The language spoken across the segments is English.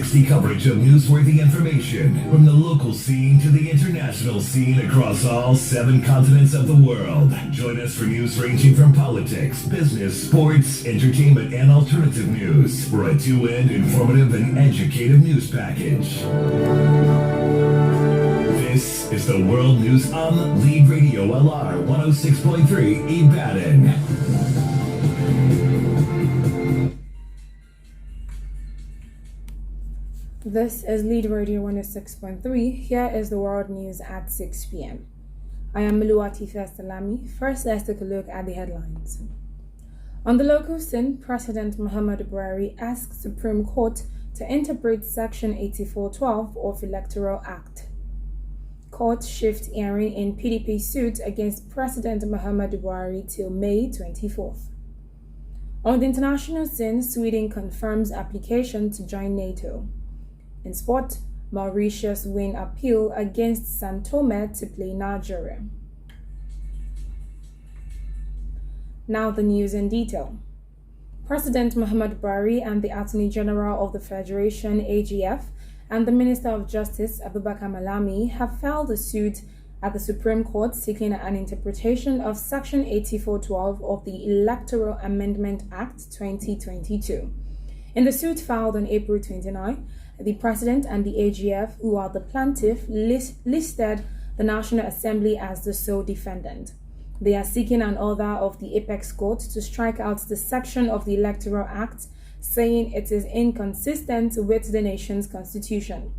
360 coverage of newsworthy information from the local scene to the international scene across all 7 continents of the world. Join us for news ranging from politics, business, sports, entertainment, and alternative news for a 2-end, informative, and educative news package. This is the World News on Lead Radio LR 106.3 Ibadan. This is Lead Radio 106.3. Here is the world news at 6 p.m. I am Oluwatife Salami. First, let's take a look at the headlines. On the local scene, President Muhammadu Buhari asked Supreme Court to interpret Section 8412 of Electoral Act. Court shift hearing in PDP suit against President Muhammadu Buhari till May 24th. On the international scene, Sweden confirms application to join NATO. In sport, Mauritius win appeal against San Tome to play Nigeria. Now the news in detail. President Muhammadu Buhari and the Attorney General of the Federation, AGF, and the Minister of Justice, Abubakar Malami, have filed a suit at the Supreme Court seeking an interpretation of Section 8412 of the Electoral Amendment Act 2022. In the suit filed on April 29, the President and the AGF, who are the plaintiff, listed the National Assembly as the sole defendant. They are seeking an order of the Apex Court to strike out the section of the Electoral Act saying it is inconsistent with the nation's constitution.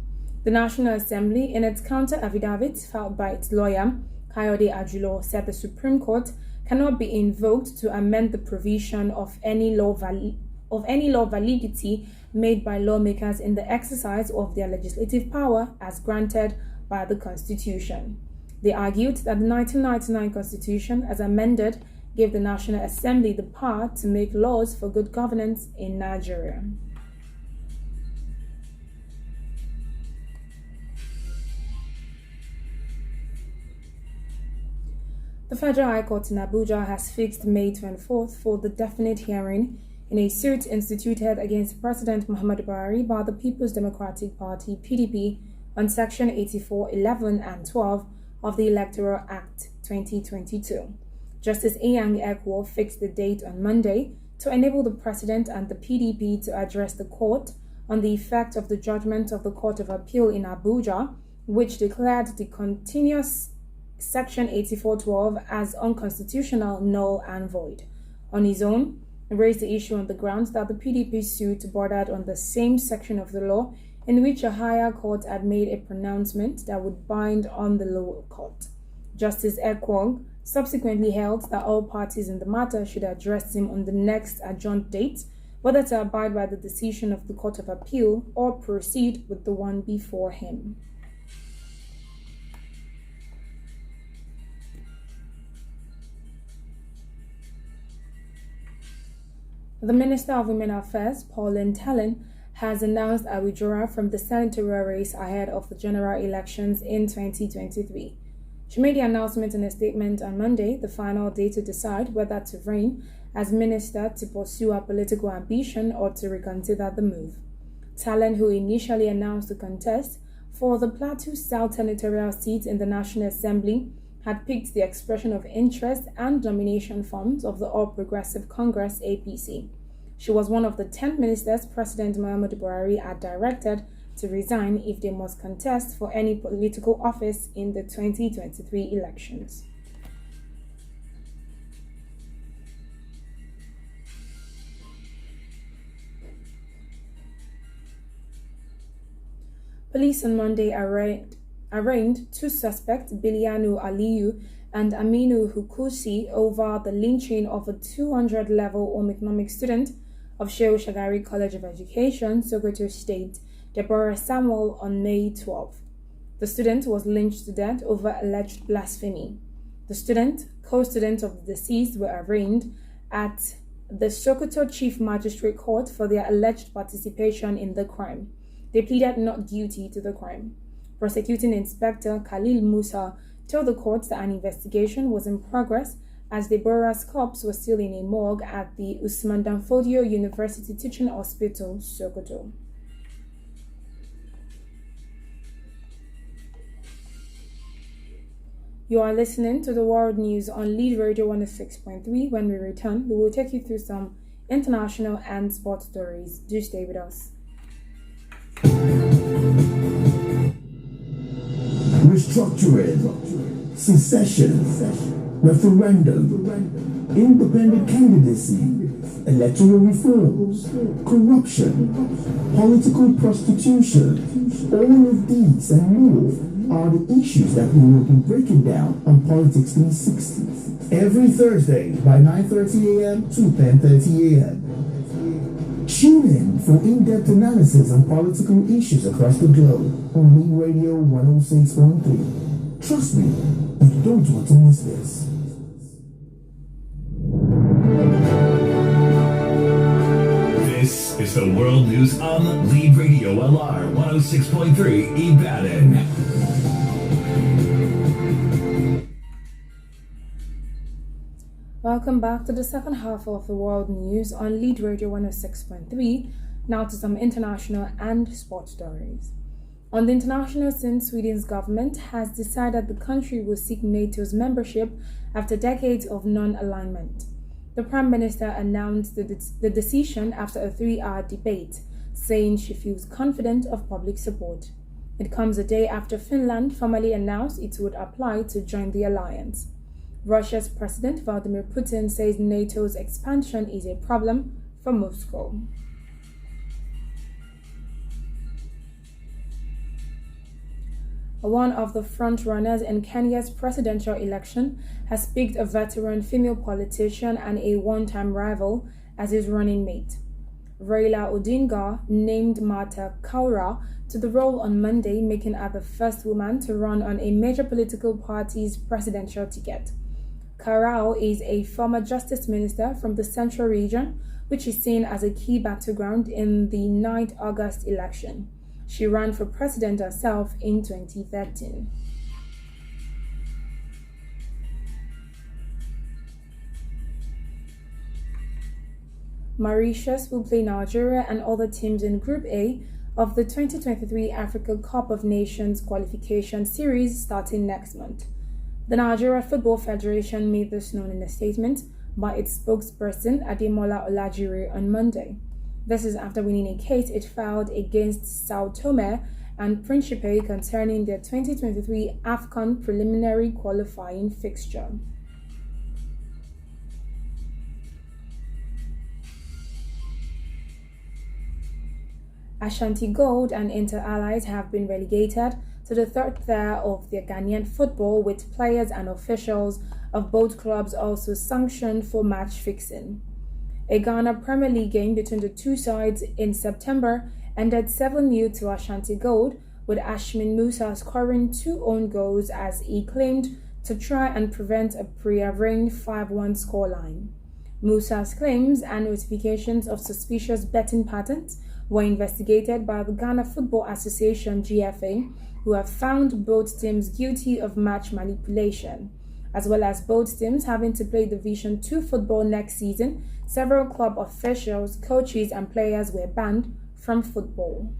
The National Assembly, in its counter affidavit filed by its lawyer, Kayode Ajulo, said the Supreme Court cannot be invoked to amend the provision of any law validity made by lawmakers in the exercise of their legislative power as granted by the Constitution. They argued that the 1999 Constitution, as amended, gave the National Assembly the power to make laws for good governance in Nigeria. The Federal High Court in Abuja has fixed May 24th for the definite hearing in a suit instituted against President Muhammadu Buhari by the People's Democratic Party (PDP) on Section 84, 11, and 12 of the Electoral Act 2022. Justice Eyang Ekwo fixed the date on Monday to enable the President and the PDP to address the court on the effect of the judgment of the Court of Appeal in Abuja, which declared the continuous Section 8412 as unconstitutional, null, and void. On his own, raised the issue on the grounds that the PDP suit bordered on the same section of the law in which a higher court had made a pronouncement that would bind on the lower court. Justice Ekwo subsequently held that all parties in the matter should address him on the next adjourned date, whether to abide by the decision of the Court of Appeal or proceed with the one before him. The Minister of Women Affairs, Pauline Tallen, has announced a withdrawal from the senatorial race ahead of the general elections in 2023. She made the announcement in a statement on Monday, the final day to decide whether to reign as minister to pursue her political ambition or to reconsider the move. Tallen, who initially announced the contest for the Plateau South senatorial seat in the National Assembly, had picked the expression of interest and nomination forms of the All Progressive Congress (APC). She was one of the 10 ministers President Muhammadu Buhari had directed to resign if they must contest for any political office in the 2023 elections. Police on Monday arraigned 2 suspects, Bilianu Aliyu and Aminu Hukusi, over the lynching of a 200-level home economics student of Shehu Shagari College of Education, Sokoto State, Deborah Samuel, on May 12. The student was lynched to death over alleged blasphemy. The student, co-students of the deceased, were arraigned at the Sokoto Chief Magistrate Court for their alleged participation in the crime. They pleaded not guilty to the crime. Prosecuting Inspector Khalil Musa told the court that an investigation was in progress as Deborah's corpse was still in a morgue at the Usman Danfodio University Teaching Hospital, Sokoto. You are listening to the world news on Lead Radio 106.3. When we return, we will take you through some international and sports stories. Do stay with us. Restructuring, secession, referendum, independent candidacy, electoral reforms, corruption, political prostitution, all of these and more are the issues that we will be breaking down on Politics 360 every Thursday by 9:30 a.m. to 10:30 a.m. Tune in for in-depth analysis on political issues across the globe on Lead Radio 106.3. Trust me, you don't want to miss this. This is the world news on Lead Radio LR 106.3 Ibadan. Welcome back to the second half of the world news on Lead Radio 106.3. Now to some international and sports stories. On the international scene, Sweden's government has decided the country will seek NATO's membership after decades of non-alignment. The Prime Minister announced the decision after a 3-hour debate, saying she feels confident of public support. It comes a day after Finland formally announced it would apply to join the alliance. Russia's President Vladimir Putin says NATO's expansion is a problem for Moscow. One of the front-runners in Kenya's presidential election has picked a veteran female politician and a one-time rival as his running mate. Raila Odinga named Martha Karua to the role on Monday, making her the first woman to run on a major political party's presidential ticket. Karua is a former justice minister from the Central Region, which is seen as a key battleground in the 9th August election. She ran for president herself in 2013. Mauritius will play Nigeria and other teams in Group A of the 2023 Africa Cup of Nations qualification series starting next month. The Nigeria Football Federation made this known in a statement by its spokesperson Ademola Olajire on Monday. This is after winning a case it filed against Sao Tome and Principe concerning their 2023 AFCON preliminary qualifying fixture. Ashanti Gold and Inter Allies have been relegated to the third tier of their Ghanaian football, with players and officials of both clubs also sanctioned for match fixing. A Ghana Premier League game between the two sides in September ended 7-0 to Ashanti Gold, with Ashmin Musa scoring 2 own goals as he claimed to try and prevent a prearranged 5-1 scoreline. Musa's claims and notifications of suspicious betting patterns were investigated by the Ghana Football Association GFA, who have found both teams guilty of match manipulation. As well as both teams having to play Division 2 football next season, several club officials, coaches, and players were banned from football.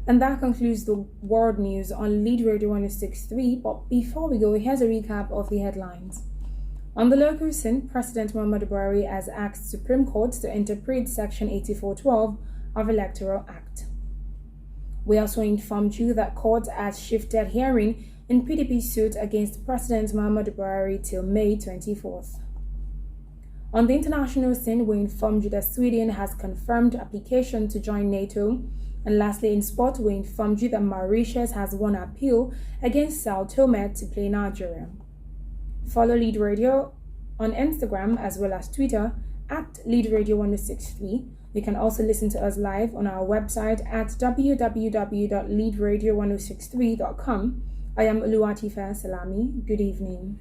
And that concludes the world news on Lead Radio 106.3. But before we go, here's a recap of the headlines. On the local scene, President Muhammadu Buhari has asked Supreme Court to interpret Section 8412 of Electoral Act. We also informed you that court has shifted hearing in PDP suit against President Muhammadu Buhari till May 24th. On the international scene, we informed you that Sweden has confirmed application to join NATO. And lastly, in sport, we informed you that Mauritius has won appeal against Sao Tome to play Nigeria. Follow Lead Radio on Instagram as well as Twitter at Lead Radio 106.3. You can also listen to us live on our website at www.leadradio1063.com. I am Oluwatife Salami. Good evening.